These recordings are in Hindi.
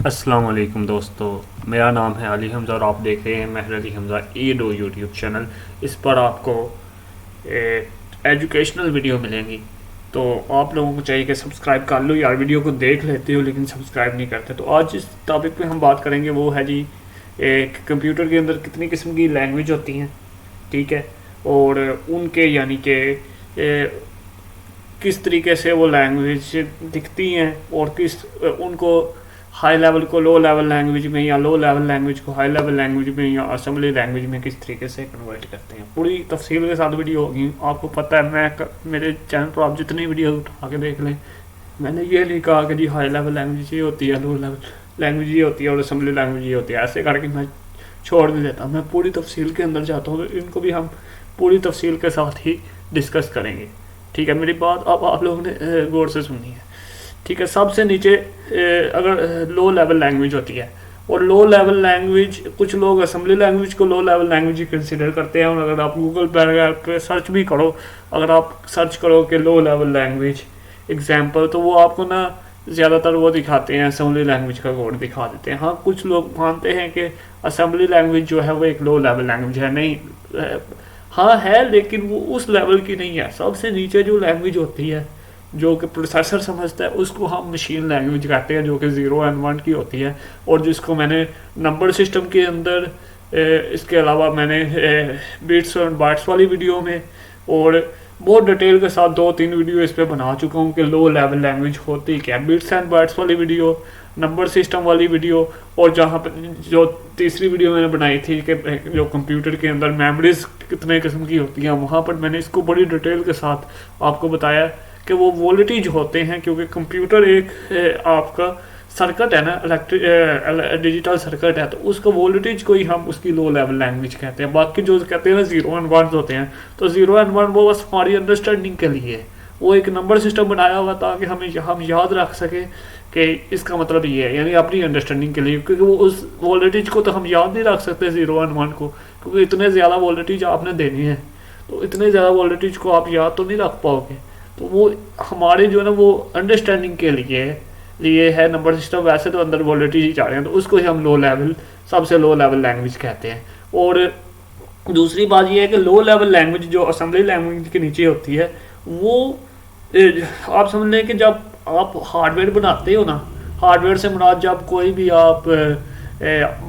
अस्सलाम वालेकुम दोस्तों, मेरा नाम है अली हमज़ा और आप देख रहे हैं महर अली हमज़ा ईडो यूट्यूब चैनल। इस पर आपको एजुकेशनल वीडियो मिलेंगी, तो आप लोगों को चाहिए कि सब्सक्राइब कर लो यार। वीडियो को देख लेते हो लेकिन सब्सक्राइब नहीं करते। तो आज जिस टॉपिक पे हम बात करेंगे वो है जी, एक कंप्यूटर के अंदर कितनी किस्म की लैंग्वेज होती हैं, ठीक है, और उनके यानी कि किस तरीके से वो लैंग्वेज दिखती हैं और किस उनको हाई लेवल को लो लेवल लैंग्वेज में या लो लेवल लैंग्वेज को हाई लेवल लैंग्वेज में या असेंबली लैंग्वेज में किस तरीके से कन्वर्ट करते हैं। पूरी तफसील के साथ वीडियो होगी। आपको पता है मेरे चैनल पर आप जितनी वीडियो उठा के देख लें, मैंने ये नहीं कहा कि जी हाई लेवल लैंग्वेज ये होती है, लो लेवल लैंग्वेज ये होती है और असेंबली लैंग्वेज ये होती है। ऐसे करके मैं छोड़ नहीं देता, मैं पूरी तफसील के अंदर जाता हूँ। तो इनको भी हम पूरी तफसील के साथ ही डिस्कस करेंगे, ठीक है। मेरी बात अब आप लोगों ने गौर से सुननी है, ठीक है। सबसे नीचे अगर लो लेवल लैंग्वेज होती है, और लो लेवल लैंग्वेज कुछ लोग असेंबली लैंग्वेज को लो लेवल लैंग्वेज कंसिडर करते हैं। और अगर आप गूगल पर सर्च भी करो, अगर आप सर्च करो कि लो लेवल लैंग्वेज एग्जाम्पल, तो वो आपको ना ज़्यादातर वो दिखाते हैं, असेंबली लैंग्वेज का कोड दिखा देते हैं। हाँ, कुछ लोग मानते हैं कि असेंबली लैंग्वेज जो है वो एक लो लेवल लैंग्वेज है। नहीं, हाँ है, लेकिन वो उस लेवल की नहीं है। सबसे नीचे जो लैंग्वेज होती है जो कि प्रोसेसर समझता है, उसको हम मशीन लैंग्वेज कहते हैं, जो कि 0 और 1 की होती है। और जिसको मैंने नंबर सिस्टम के अंदर इसके अलावा मैंने बिट्स और बाइट्स वाली वीडियो में और बहुत डिटेल के साथ 2-3 वीडियो इस पर बना चुका हूँ कि लो लेवल लैंग्वेज होती क्या। बिट्स एंड बाइट्स वाली वीडियो, नंबर सिस्टम वाली वीडियो, और जहाँ पर जो तीसरी वीडियो मैंने बनाई थी कि जो कंप्यूटर के अंदर मेमोरीज कितने किस्म की होती हैं, वहाँ पर मैंने इसको बड़ी डिटेल के साथ आपको बताया कि वो वोल्टेज होते हैं। क्योंकि कंप्यूटर एक आपका सर्किट है ना, डिजिटल सर्किट है, तो उसका वोल्टेज को ही हम उसकी लो लेवल लैंग्वेज कहते हैं। बाकी जो कहते हैं ना 0 एंड 1 होते हैं, तो 0 एंड 1 वो बस हमारी अंडरस्टैंडिंग के लिए है। वो एक नंबर सिस्टम बनाया हुआ ताकि हम याद रख सकें कि इसका मतलब ये है, यानी अपनी अंडरस्टैंडिंग के लिए। क्योंकि वो उस वोल्टेज को तो हम याद नहीं रख सकते 0 एंड 1 को, क्योंकि इतने ज़्यादा वोल्टेज आपने देनी है, तो इतने ज़्यादा वोल्टेज को आप याद तो नहीं रख पाओगे। तो वो हमारे जो है ना वो अंडरस्टैंडिंग के लिए है नंबर सिस्टम। वैसे तो अंदर वोल्टेज ही जा रहे हैं, तो उसको ही हम लो लेवल, सबसे लो लेवल लैंग्वेज कहते हैं। और दूसरी बात ये है कि लो लेवल लैंग्वेज जो असेंबली लैंग्वेज के नीचे होती है, वो आप समझ लें कि जब आप हार्डवेयर बनाते हो ना, हार्डवेयर से मुराद जब कोई भी आप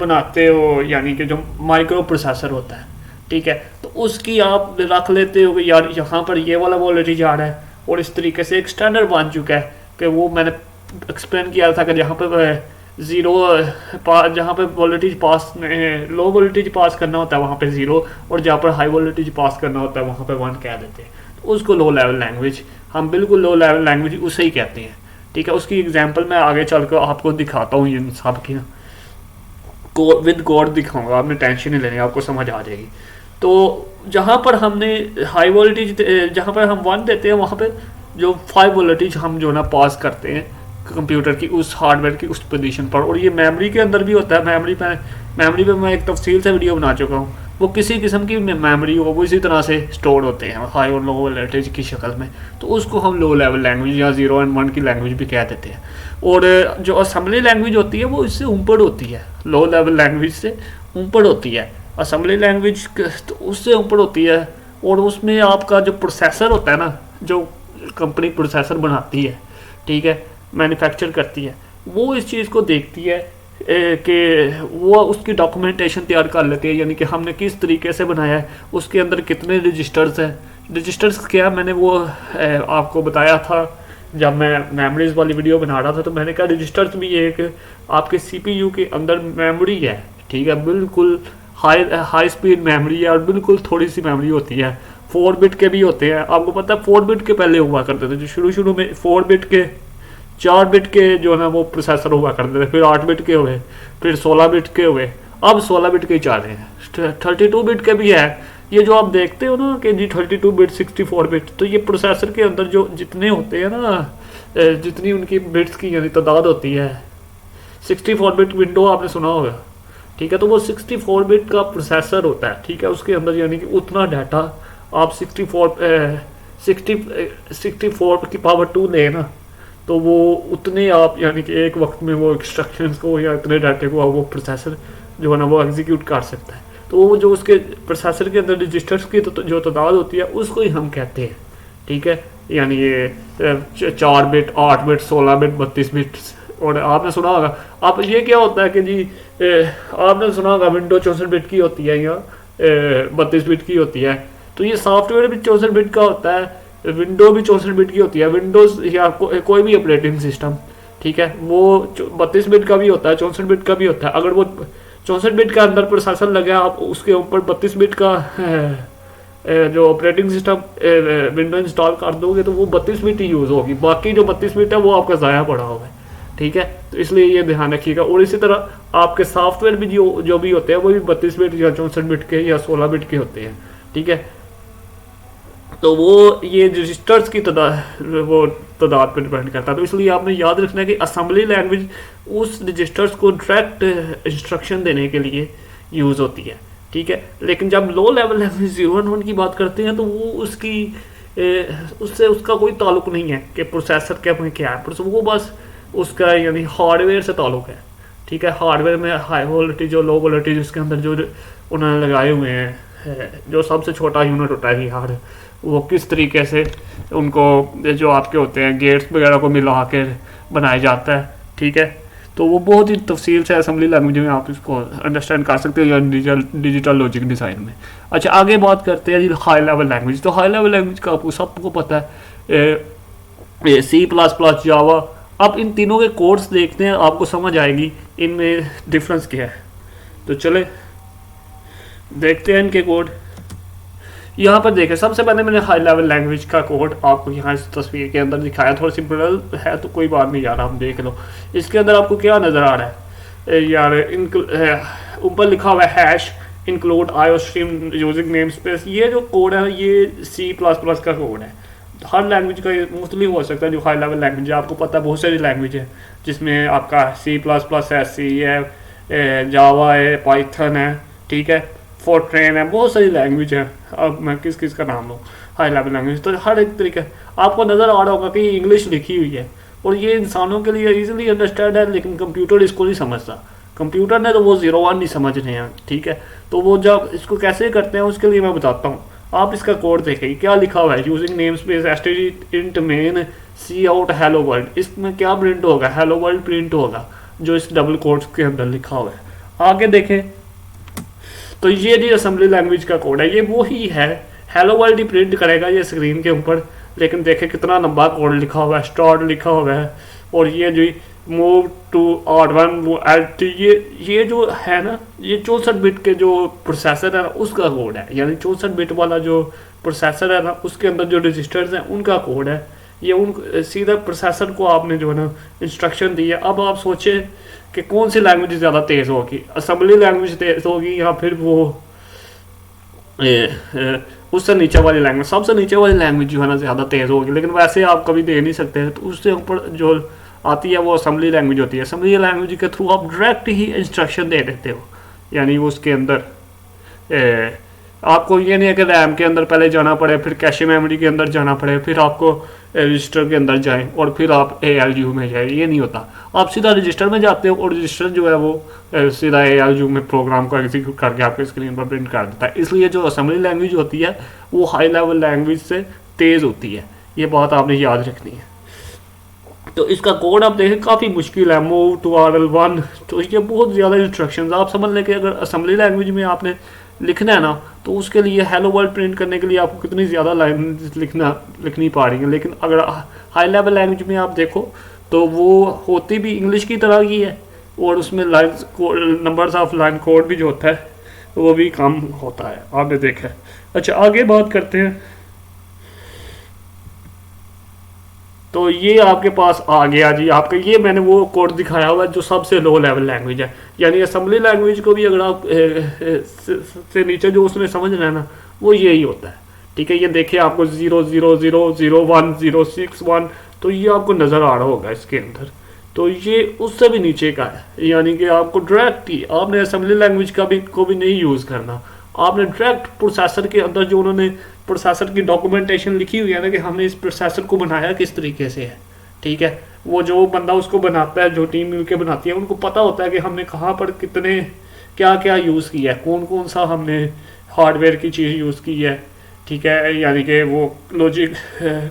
बनाते हो, यानी कि जो माइक्रो प्रोसेसर होता है, ठीक है, तो उसकी आप रख लेते हो कि यार यहाँ पर ये वाला वोल्टेज आ रहा है। और इस तरीके से एक स्टैंडर्ड बन चुका है कि वो मैंने एक्सप्लेन किया था कि जहाँ पर जहाँ पे वोल्टेज पास लो वोल्टेज पास करना होता है वहाँ पे 0, और जहाँ पर हाई वोल्टेज पास करना होता है वहाँ पे 1 कह देते हैं। तो उसको लो लेवल लैंग्वेज, हम बिल्कुल लो लेवल लैंग्वेज उसे ही कहते हैं, ठीक है। उसकी एग्जाम्पल मैं आगे चल कर आपको दिखाता हूँ, इन सब की विद कोड दिखाऊंगा, आपने टेंशन नहीं लेनी, आपको समझ आ जाएगी। तो जहाँ पर हमने हाई वोल्टेज, जहाँ पर हम 1 देते हैं, वहाँ पे जो 5 वोल्टेज हम जो ना पास करते हैं कंप्यूटर की उस हार्डवेयर की उस पोजीशन पर। और ये मेमोरी के अंदर भी होता है। मेमोरी पे मैं एक तफसील से वीडियो बना चुका हूँ। वो किसी किस्म की मेमोरी हो, वो इसी तरह से स्टोर होते हैं हाई और लो वोल्टेज की शक्ल में, तो उसको हम लो लेवल लैंग्वेज या 0 एंड 1 की लैंग्वेज भी कह देते हैं। और जो असेंबली लैंग्वेज होती है वो इससे ऊपर होती है, लो लेवल लैंग्वेज से ऊपर होती है। असेंबली लैंग्वेज तो उससे ऊपर होती है, और उसमें आपका जो प्रोसेसर होता है ना, जो कंपनी प्रोसेसर बनाती है, ठीक है, मैन्युफैक्चर करती है, वो इस चीज़ को देखती है कि वो उसकी डॉक्यूमेंटेशन तैयार कर लेती है, यानी कि हमने किस तरीके से बनाया है, उसके अंदर कितने रजिस्टर्स हैं। रजिस्टर्स क्या, मैंने वो आपको बताया था जब मैं मेमोरीज वाली वीडियो बना रहा था, तो मैंने कहा रजिस्टर्स भी एक आपके CPU के अंदर मेमोरी है, ठीक है, बिल्कुल हाई स्पीड मेमोरी है, और बिल्कुल थोड़ी सी मेमोरी होती है। 4 बिट के भी होते हैं, आपको पता है 4 बिट के पहले हुआ करते थे, जो शुरू में 4 बिट के 4 बिट के जो है ना वो प्रोसेसर हुआ करते थे, फिर 8 बिट के हुए, फिर 16 बिट के हुए, अब 16 बिट के ही चाह रहे हैं। 32 बिट के भी है। ये जो आप देखते हो ना कि जी 32 बिट 64 बिट, तो ये प्रोसेसर के अंदर जो जितने होते हैं ना, जितनी उनकी बिट्स की यानी तादाद होती है, 64 बिट विंडो आपने सुना होगा, ठीक है, तो वो 64 बिट का प्रोसेसर होता है, ठीक है। उसके अंदर यानी कि उतना डाटा आप 64 की पावर 2 लें ना, तो वो उतने आप यानी कि एक वक्त में वो इंस्ट्रक्शंस को या इतने डाटे को वो प्रोसेसर जो है ना वो एग्जीक्यूट कर सकता है। तो वो जो उसके प्रोसेसर के अंदर रजिस्टर्स की तो जो तादाद होती है उसको ही हम कहते हैं, ठीक है। यानी ये 4 बिट, 8 बिट, 16 बिट, 32 बिट। और आपने सुना होगा, अब ये क्या होता है कि जी आपने सुना होगा विंडो 64 बिट की होती है या 32 बिट की होती है। तो ये सॉफ्टवेयर भी 64 बिट का होता है, विंडो भी 64 बिट की होती है, विंडोज़ या कोई भी ऑपरेटिंग सिस्टम, ठीक है, वो 32 बिट का भी होता है, 64 बिट का भी होता है। अगर वो 64 बिट का अंदर प्रोसेसर लगा, आप उसके ऊपर 32 बिट का जो ऑपरेटिंग सिस्टम विंडो इंस्टॉल कर दोगे तो वो 32 बिट ही यूज़ होगी, बाकी जो 32 बिट है वो आपका ज़ाया पड़ा हुआ है, ठीक है। तो इसलिए ये ध्यान रखिएगा। और इसी तरह आपके सॉफ्टवेयर भी जो भी होते हैं वो भी 32 बिट या 64 बिट के या 16 बिट के होते हैं, ठीक है। तो वो ये रजिस्टर्स की तादाद पर डिपेंड करता है। तो इसलिए आपने याद रखना है कि असेंबली लैंग्वेज उस रजिस्टर्स को डायरेक्ट इंस्ट्रक्शन देने के लिए यूज़ होती है, ठीक है। लेकिन जब लो लेवल लैंग्वेज 0 की बात करते हैं तो वो उससे उसका कोई ताल्लुक नहीं है कि प्रोसेसर क्या है, वो बस उसका यानी हार्डवेयर से ताल्लुक है, ठीक है। हार्डवेयर में हाई वोल्टेज और लो वोल्टेज उसके अंदर जो उन्होंने लगाए हुए हैं, जो सबसे छोटा यूनिट होता है हार्ड, वो किस तरीके से उनको जो आपके होते हैं गेट्स वगैरह को मिला के बनाया जाता है, ठीक है। तो वो बहुत ही तफसील से असेंबली लैंग्वेज में आप इसको अंडरस्टैंड कर सकते हो या डिजिटल लॉजिक डिज़ाइन में। अच्छा, आगे बात करते हैं जी हाई लेवल लैंग्वेज। तो हाई लेवल लैंग्वेज का आपको सबको पता है C++, जावा। अब इन तीनों के कोड्स देखते हैं, आपको समझ आएगी इनमें डिफरेंस क्या है। तो चले देखते हैं इनके कोड। यहाँ पर देखें, सबसे पहले मैंने हाई लेवल लैंग्वेज का कोड आपको यहाँ इस तस्वीर के अंदर दिखाया, थोड़ी सी ब्लर है तो कोई बात नहीं यार, हम देख लो। इसके अंदर आपको क्या नज़र आ रहा है यार, ऊपर लिखा हुआ है hash include IO stream using name space. ये जो कोड है ये C++ का कोड है। हर लैंग्वेज का मुख्तलिफ हो सकता है। जो हाई लेवल लैंग्वेज है आपको पता है बहुत सारी लैंग्वेज है जिसमें आपका C++ है, C है, जावा है, पाइथन है, ठीक है, फोर्ट्रेन है, बहुत सारी लैंग्वेज है। अब मैं किस का नाम लूँ हाई लेवल लैंग्वेज। तो हर एक तरीके आपको नज़र आ रहा होगा कि इंग्लिश लिखी हुई है और ये इंसानों के लिए इजीली अंडरस्टैंड है, लेकिन कंप्यूटर इसको नहीं समझता। कंप्यूटर ने तो वो 0-1 नहीं समझ रहे हैं, ठीक है। तो वो जब इसको कैसे करते हैं उसके लिए मैं बताता हूँ। आप इसका कोड देखेंगे क्या लिखा हुआ है, using namespace int main cout hello world. इसमें क्या प्रिंट होगा, हेलो वर्ल्ड प्रिंट होगा जो इस डबल कोट्स के अंदर लिखा हुआ है। आगे देखें तो ये जी असेंबली लैंग्वेज का कोड है, ये वो ही है, हेलो वर्ल्ड ही प्रिंट करेगा ये स्क्रीन के ऊपर। लेकिन देखें कितना लंबा कोड लिखा हुआ है, स्टार्ट लिखा हुआ है, और ये जो मूव टू R1 ये जो है ना, ये 64 बिट के जो प्रोसेसर है ना उसका कोड है। यानी 64 बिट वाला जो प्रोसेसर है ना उसके अंदर जो रजिस्टर्स हैं उनका कोड है। ये उन सीधा प्रोसेसर को आपने जो है ना इंस्ट्रक्शन दी है। अब आप सोचें कि कौन सी लैंग्वेज ज़्यादा तेज़ होगी, असेंबली लैंग्वेज तेज़ होगी या फिर वो उससे नीचे वाली लैंग्वेज। सबसे नीचे वाली लैंग्वेज जो है ना ज़्यादा तेज़ होगी, लेकिन वैसे आप कभी दे नहीं सकते। तो उससे ऊपर जो आती है वो असेंबली लैंग्वेज होती है। असेंबली लैंग्वेज के थ्रू आप डायरेक्ट ही इंस्ट्रक्शन दे देते हो, यानी उसके अंदर आपको ये नहीं है कि रैम के अंदर पहले जाना पड़े, फिर कैशे मेमोरी के अंदर जाना पड़े, फिर आपको रजिस्टर के अंदर जाएं और फिर आप ALU में जाएं। ये नहीं होता, आप सीधा रजिस्टर में जाते हो और रजिस्टर जो है वो सीधा ALU में प्रोग्राम को एग्जीक्यूट करके आपके स्क्रीन पर प्रिंट कर देता है। इसलिए जो असेंबली लैंग्वेज होती है वो हाई लेवल लैंग्वेज से तेज़ होती है, ये बात आपने याद रखनी है। तो इसका कोड आप देखें काफ़ी मुश्किल है, मूव टू RL1। तो ये बहुत ज़्यादा इंस्ट्रक्शंस आप समझ लें कि अगर असेंबली लैंग्वेज में आपने लिखना है ना तो उसके लिए हेलो वर्ल्ड प्रिंट करने के लिए आपको कितनी ज़्यादा लाइन लिखनी पा रही है। लेकिन अगर हाई लेवल लैंग्वेज में आप देखो तो वो होती भी इंग्लिश की तरह की है और उसमें line numbers of line code भी जो होता है वो भी कम होता है, आपने देखा है। अच्छा, आगे बात करते हैं। तो ये आपके पास आ गया जी आपका, ये मैंने वो कोड दिखाया हुआ है जो सबसे लो लेवल लैंग्वेज है। यानी असेंबली लैंग्वेज को भी अगर आप से नीचे जो उसमें समझना है ना वो यही होता है, ठीक है। ये देखिए आपको 0000106 तो ये आपको नज़र आ रहा होगा इसके अंदर। तो ये उससे भी नीचे का है, यानी कि आपको डायरेक्ट ही आपने असेंबली लैंग्वेज का भी नहीं यूज़ करना। आपने डायरेक्ट प्रोसेसर के अंदर जो उन्होंने प्रोसेसर की डॉक्यूमेंटेशन लिखी हुई है ना कि हमने इस प्रोसेसर को बनाया किस तरीके से है, ठीक है, वो जो बंदा उसको बनाता है, जो टीम मिलके बनाती है, उनको पता होता है कि हमने कहाँ पर कितने क्या क्या यूज़ किया है, कौन कौन सा हमने हार्डवेयर की चीज़ यूज़ की है। ठीक है, यानी कि वो लॉजिक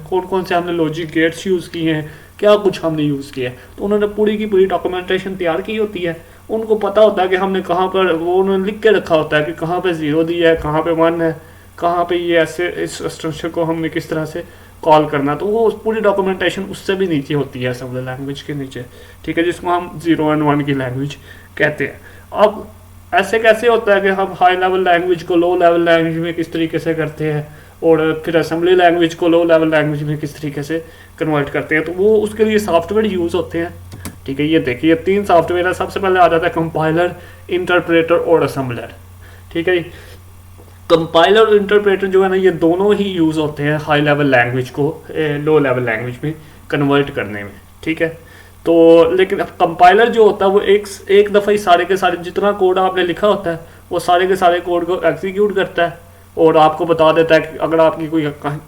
कौन कौन से हमने लॉजिक गेट्स यूज़ किए हैं, क्या कुछ हमने यूज़ किया है। तो उन्होंने पूरी की पूरी डॉक्यूमेंटेशन तैयार की होती है। उनको पता होता है कि हमने कहाँ पर, वो उन्होंने लिख के रखा होता है कि कहाँ पे 0 दिया है, कहाँ पे 1 है, कहाँ पे ये ऐसे इस स्ट्रक्चर को हमने किस तरह से कॉल करना। तो वो पूरी डॉक्यूमेंटेशन उससे भी नीचे होती है, असेंबली लैंग्वेज के नीचे। ठीक है, जिसको हम 0 और 1 की लैंग्वेज कहते हैं। अब ऐसे कैसे होता है कि हम हाई लेवल लैंग्वेज को लो लेवल लैंग्वेज में किस तरीके से करते हैं, और फिर असेंबली लैंग्वेज को लो लेवल लैंग्वेज में किस तरीके से कन्वर्ट करते हैं। तो वो उसके लिए सॉफ्टवेयर यूज़ होते हैं। ठीक है, ये देखिए 3 सॉफ्टवेयर है। सबसे पहले आ जाता है कंपाइलर, इंटरप्रेटर और असेंबलर। ठीक है, कंपाइलर और इंटरप्रेटर जो है ना, ये दोनों ही यूज़ होते हैं हाई लेवल लैंग्वेज को लो लेवल लैंग्वेज में कन्वर्ट करने में। ठीक है, तो लेकिन अब कंपाइलर जो होता है वो एक दफ़ा ही सारे के सारे जितना कोड आपने लिखा होता है वो सारे के सारे कोड को एग्जीक्यूट करता है और आपको बता देता है कि अगर आपकी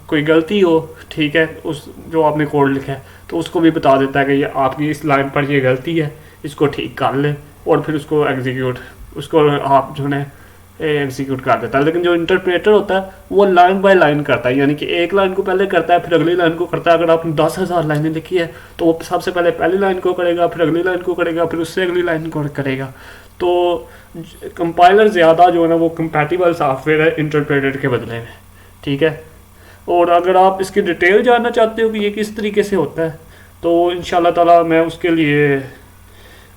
कोई गलती हो, ठीक है, उस जो आपने कोड लिखा है तो उसको भी बता देता है कि ये आपकी इस लाइन पर ये गलती है, इसको ठीक कर लें, और फिर उसको आप जो है एग्जीक्यूट कर देता है। लेकिन जो इंटरप्रेटर होता है वो लाइन बाय लाइन करता है, यानी कि एक लाइन को पहले करता है फिर अगली लाइन को करता है। अगर आपने 10,000 लाइनें लिखी है तो वो सबसे पहले पहली लाइन को करेगा, फिर अगली लाइन को करेगा, फिर उससे अगली लाइन को करेगा। तो कंपाइलर ज़्यादा जो है ना वो कंपैटिबल सॉफ्टवेयर है इंटरप्रेटर के बदले में। ठीक है, और अगर आप इसकी डिटेल जानना चाहते हो कि ये किस तरीके से होता है तो इंशाल्लाह ताला मैं उसके लिए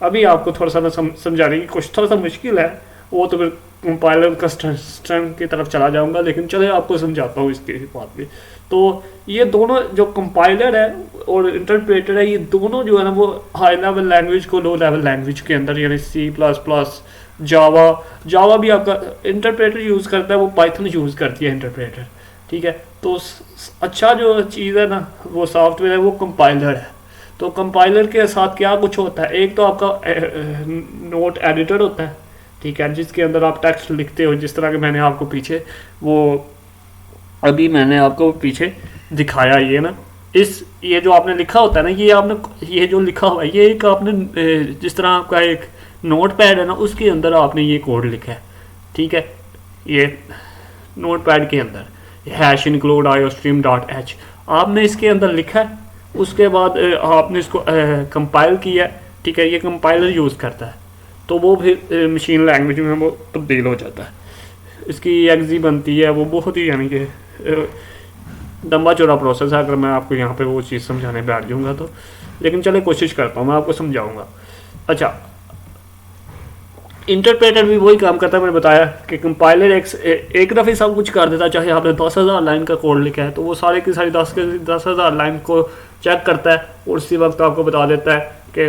अभी आपको थोड़ा सा समझाने की कोशिश, थोड़ा सा मुश्किल है वो, तो फिर कंपाइलर का स्ट्रेंथ की तरफ चला जाऊंगा, लेकिन चले आपको समझाता हूँ इसकी बात भी। तो ये दोनों जो कंपाइलर है और इंटरप्रेटर है, ये दोनों जो है ना वो हाई लेवल लैंग्वेज को लो लेवल लैंग्वेज के अंदर, यानी C++, जावा भी आपका इंटरप्रेटर यूज़ करता है, वो पाइथन यूज़ करती है इंटरप्रेटर। ठीक है, तो अच्छा जो चीज़ है ना वो सॉफ्टवेयर है वो कंपाइलर है। तो कंपाइलर के साथ क्या कुछ होता है, एक तो आपका नोट एडिटर होता है। ठीक है, जिसके अंदर आप टेक्स्ट लिखते हो, जिस तरह के मैंने आपको पीछे मैंने आपको पीछे दिखाया, ये ना ये जो आपने लिखा होता है ना, ये जो लिखा हुआ है ये एक आपने जिस तरह आपका एक नोट पैड है ना उसके अंदर आपने ये कोड लिखा है। ठीक है, ये नोट पैड के अंदर #include iostream.h आपने इसके अंदर लिखा है। उसके बाद आपने इसको कंपाइल किया। ठीक है, ये कंपाइलर यूज़ करता है तो वो फिर मशीन लैंग्वेज में वो तब्दील हो जाता है। इसकी एक्जी बनती है, वो बहुत ही यानी कि लंबा चौड़ा प्रोसेस है। अगर मैं आपको यहाँ पे वो चीज़ समझाने बैठ जाऊँगा तो, लेकिन चले कोशिश करता हूँ, मैं आपको समझाऊँगा। अच्छा, इंटरप्रेटर भी वही काम करता है, मैंने बताया कि कंपाइलर एक दफ़े सब कुछ कर देता है। चाहे आपने 10,000 लाइन का कोड लिखा है तो वो सारे की सारी 10,000 लाइन को चेक करता है और उसी वक्त आपको बता देता है कि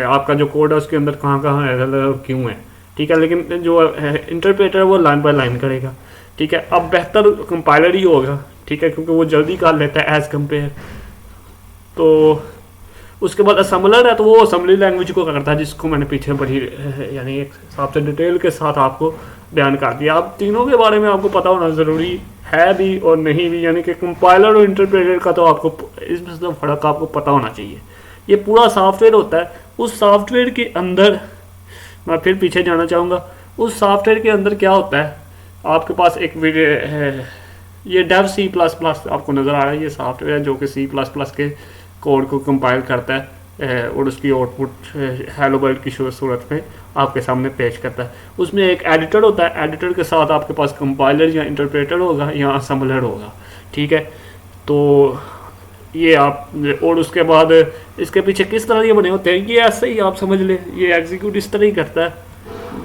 आपका जो कोड है उसके अंदर कहाँ कहाँ एरर है और क्यों है। ठीक है, लेकिन जो इंटरप्रेटर है वो लाइन बाय लाइन करेगा। ठीक है, अब बेहतर कंपाइलर ही होगा। ठीक है, क्योंकि वो जल्दी कर लेता है एज़ कम्पेयर। तो उसके बाद असेंबलर है तो वो असेंबली लैंग्वेज को करता है, जिसको मैंने पीछे बड़ी यानी एक हिसाब से डिटेल के साथ आपको बयान कर दिया। अब तीनों के बारे में आपको पता होना ज़रूरी है भी और नहीं भी, यानी कि कंपाइलर और इंटरप्रेटर का तो आपको इसमें फ़र्क आपको पता होना चाहिए। ये पूरा सॉफ्टवेयर होता है, उस सॉफ्टवेयर के अंदर मैं फिर पीछे जाना चाहूँगा। उस सॉफ्टवेयर के अंदर क्या होता है, आपके पास एक ये डेव C++ आपको नज़र आ रहा है, ये सॉफ्टवेयर है जो कि C++ के कोड को कंपाइल करता है और उसकी आउटपुट हेलो वर्ल्ड की सूरत में आपके सामने पेश करता है। उसमें एक एडिटर होता है, एडिटर के साथ आपके पास कंपाइलर या इंटरप्रेटर होगा या असेंबलर होगा। ठीक है, तो ये आप, और उसके बाद इसके पीछे किस तरह ये बने होते हैं, ये ऐसे ही आप समझ ले, ये एग्जीक्यूट इस तरह ही करता है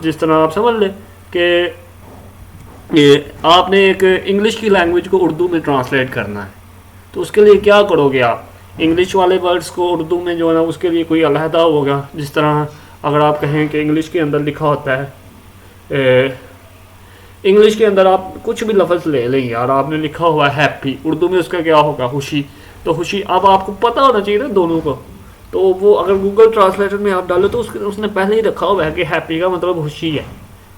जिस तरह आप समझ ले कि ये आपने एक इंग्लिश की लैंग्वेज को उर्दू में ट्रांसलेट करना है। तो उसके लिए क्या करोगे, आप इंग्लिश वाले वर्ड्स को उर्दू में जो है ना उसके लिए कोई अलहदा होगा। जिस तरह अगर आप कहें कि इंग्लिश के अंदर लिखा होता है, इंग्लिश के अंदर आप कुछ भी लफ्ज़ ले लें यार, आपने लिखा हुआ है हैप्पी, उर्दू में उसका क्या होगा, खुशी। तो खुशी अब आपको पता होना चाहिए ना दोनों को। तो वो अगर गूगल ट्रांसलेटर में आप डालो तो उसने पहले ही रखा हुआ है कि हैप्पी का मतलब खुशी है।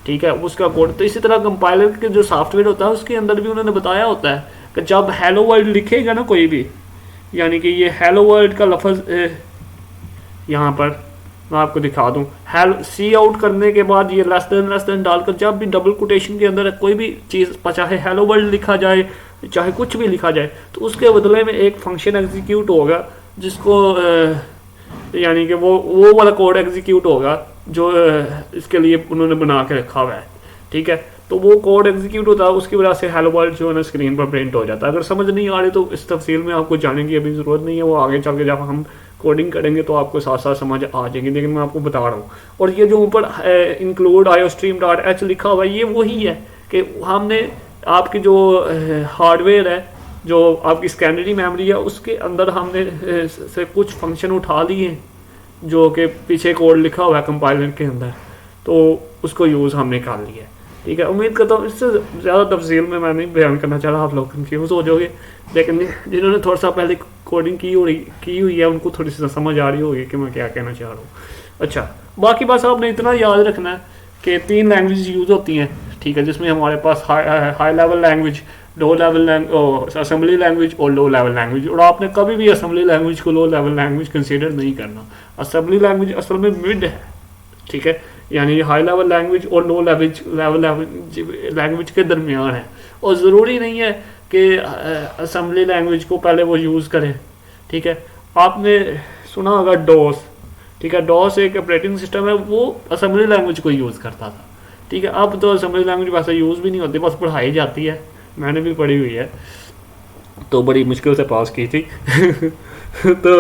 ठीक है, उसका कोड। तो इसी तरह कंपाइलर के जो सॉफ्टवेयर होता है उसके अंदर भी उन्होंने बताया होता है कि जब हेलो वर्ल्ड लिखेगा ना कोई भी, यानी कि ये हेलो वर्ल्ड का लफ्ज़ यहाँ पर मैं आपको दिखा दूँ, हेलो सी आउट करने के बाद ये लेस देन डालकर जब भी डबल कोटेशन के अंदर कोई भी चीज़, चाहे हेलो वर्ल्ड लिखा जाए चाहे कुछ भी लिखा जाए, तो उसके बदले में एक फंक्शन एग्जीक्यूट होगा जिसको यानी कि वो वाला कोड एग्जीक्यूट होगा जो इसके लिए उन्होंने बना के रखा हुआ है। ठीक है, तो वो कोड एग्जीक्यूट होता है, उसकी वजह से हेलो वर्ल्ड जो है ना स्क्रीन पर प्रिंट हो जाता है। अगर समझ नहीं आ रही तो इस तफसील में आपको जाने की अभी ज़रूरत नहीं है, वो आगे चल के जब हम कोडिंग करेंगे तो आपको साथ साथ समझ आ जाएगी, लेकिन मैं आपको बता रहा हूँ। और ये जो ऊपर इंक्लूड iostream.h लिखा हुआ है ये वही है कि हमने आपकी जो हार्डवेयर है, जो आपकी सेकेंडरी मेमोरी है, उसके अंदर हमने से कुछ फंक्शन उठा लिए जो कि पीछे कोड लिखा हुआ है कंपाइलर के अंदर, तो उसको यूज़ हमने कर लिया है। ठीक है, उम्मीद करता हूँ इससे ज़्यादा तफसील में मैं नहीं बयान करना चाह रहा, आप लोग कंफ्यूज हो जाओगे, लेकिन जिन्होंने थोड़ा सा पहले कोडिंग की हुई है उनको थोड़ी सी समझ आ रही होगी कि मैं क्या कहना चाह रहा हूँ। अच्छा, बाकी बस आपने इतना याद रखना है कि 3 लैंग्वेज यूज़ होती हैं। ठीक है, जिसमें हमारे पास high level language, low level assembly language और लो लेवल लैंग्वेज। और आपने कभी भी असेंबली लैंग्वेज को लो लेवल लैंग्वेज कंसीडर नहीं करना। असेंबली लैंग्वेज असल में मिड है। ठीक है, यानी हाई लेवल लैंग्वेज और लो लेवल लैंग्वेज के दरमियान है, और ज़रूरी नहीं है कि असेंबली लैंग्वेज को पहले वो यूज़ करें। ठीक है, आपने सुना होगा डॉस। ठीक है, डॉस एक ऑपरेटिंग सिस्टम है, वो असेंबली लैंग्वेज को यूज़ करता था। ठीक है, अब तो असेंबली लैंग्वेज वैसे यूज़ भी नहीं होती, बस पढ़ाई जाती है, मैंने भी पढ़ी हुई है, तो बड़ी मुश्किल से पास की थी तो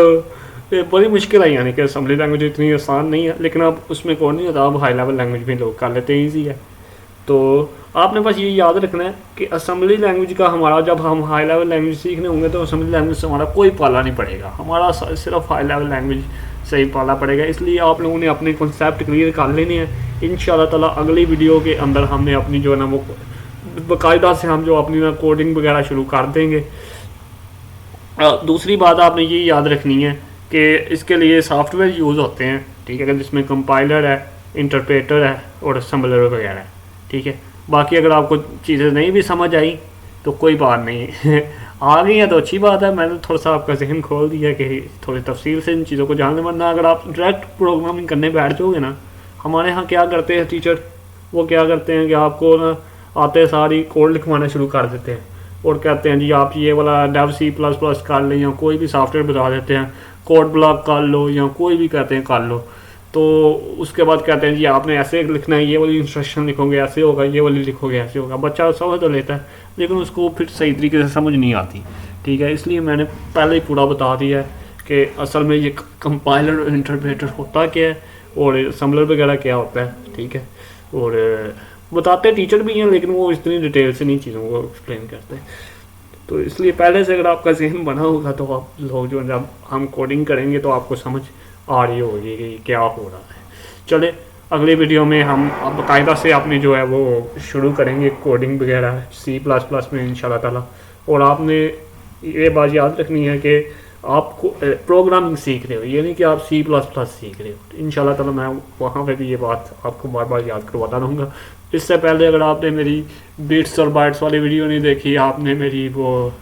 ये बड़ी मुश्किल है, यानी कि असेंबली लैंग्वेज इतनी आसान नहीं है, लेकिन अब उसमें कौन नहीं होता, अब हाई लेवल लैंग्वेज भी लोग कर लेते हैं, ईजी है। तो आपने बस ये याद रखना है कि असेंबली लैंग्वेज का हमारा, जब हम हाई लेवल लैंग्वेज सीखने होंगे तो असेंबली लैंग्वेज से हमारा कोई पाला नहीं पड़ेगा, हमारा सिर्फ हाई लेवल लैंग्वेज से ही पाला पड़ेगा। इसलिए आप लोगों ने अपने कॉन्सेप्ट क्लियर कर लेने हैं। इंशाल्लाह ताला अगली वीडियो के अंदर हमने अपनी जो है ना वो बाकायदा से हम जो अपनी ना कोडिंग वगैरह शुरू कर देंगे। दूसरी बात आपने ये याद रखनी है कि इसके लिए सॉफ्टवेयर यूज़ होते हैं। ठीक है, जिसमें कंपाइलर है, इंटरप्रेटर है और असम्बलर वगैरह है। ठीक है, बाकी अगर आपको चीज़ें नहीं भी समझ आई तो कोई बात नहीं आ गई है तो अच्छी बात है, मैंने थोड़ा सा आपका जहन खोल दिया कि थोड़ी तफसील से इन चीज़ों को जान लें। वरना अगर आप डायरेक्ट प्रोग्रामिंग करने बैठ जाओगे ना, हमारे यहाँ क्या करते हैं टीचर, वो क्या करते हैं कि आपको ना आते सारी कोड लिखवाना शुरू कर देते हैं और कहते हैं जी आप ये वाला डेव C++ कर लें, या कोई भी सॉफ्टवेयर बता देते हैं, कोड ब्लॉक कर लो, या कोई भी कहते हैं कर लो। तो उसके बाद कहते हैं जी आपने ऐसे लिखना है, ये वाली इंस्ट्रक्शन लिखोगे ऐसे होगा, ये वाली लिखोगे ऐसे होगा। बच्चा समझ तो लेता है, लेकिन उसको फिर सही तरीके से समझ नहीं आती। ठीक है, इसलिए मैंने पहले ही पूरा बता दिया है कि असल में ये कंपाइलर और इंटरप्रेटर होता क्या है और असम्बलर वगैरह क्या होता है। ठीक है, और बताते टीचर भी हैं, लेकिन वो इतनी डिटेल से नहीं चीज़ों को एक्सप्लेन करते। तो इसलिए पहले से अगर आपका जहन बना होगा तो आप लोग जो जब हम कोडिंग करेंगे तो आपको समझ आ रही होगी कि क्या हो रहा है। चले अगले वीडियो में हम अब बाकायदा से अपनी जो है वो शुरू करेंगे कोडिंग वगैरह C++ में इंशाल्लाह ताला। और आपने ये बात याद रखनी है कि आपको प्रोग्रामिंग सीख रहे हो, ये नहीं कि आप C++ सीख रहे हो। इंशाल्लाह ताला मैं वहाँ पे भी ये बात आपको बार बार याद करवाता रहूँगा। इससे पहले अगर आपने मेरी बिट्स और बाइट्स वाली वीडियो नहीं देखी, आपने मेरी वो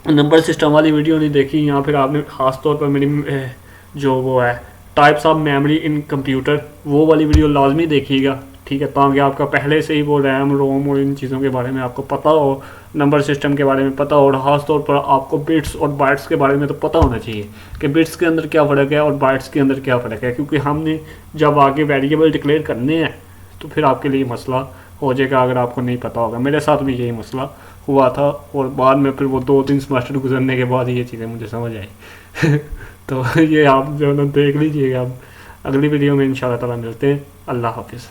नंबर सिस्टम वाली वीडियो नहीं देखी, या फिर आपने ख़ास तौर पर मेरी जो वो है types of memory in computer, वो वाली वीडियो लाजमी देखिएगा। ठीक है, ताकि आपका पहले से ही वो रैम रोम और इन चीज़ों के बारे में आपको पता हो, नंबर सिस्टम के बारे में पता हो, और ख़ास तौर पर आपको बिट्स और बाइट्स के बारे में तो पता होना चाहिए कि बिट्स के अंदर क्या फ़र्क है और बाइट्स के अंदर क्या फ़र्क है। क्योंकि हमने जब आगे वेरिएबल डिक्लेयर करने हैं तो फिर आपके लिए मसला हो जाएगा अगर आपको नहीं पता होगा। मेरे साथ भी यही मसला हुआ था और बाद में फिर वो 2-3 सेमेस्टर गुजरने के बाद ये चीज़ें मुझे समझ आई तो ये आप जो है ना देख लीजिएगा। अब अगली वीडियो में इंशाल्लाह ताला मिलते हैं। अल्लाह हाफिज़।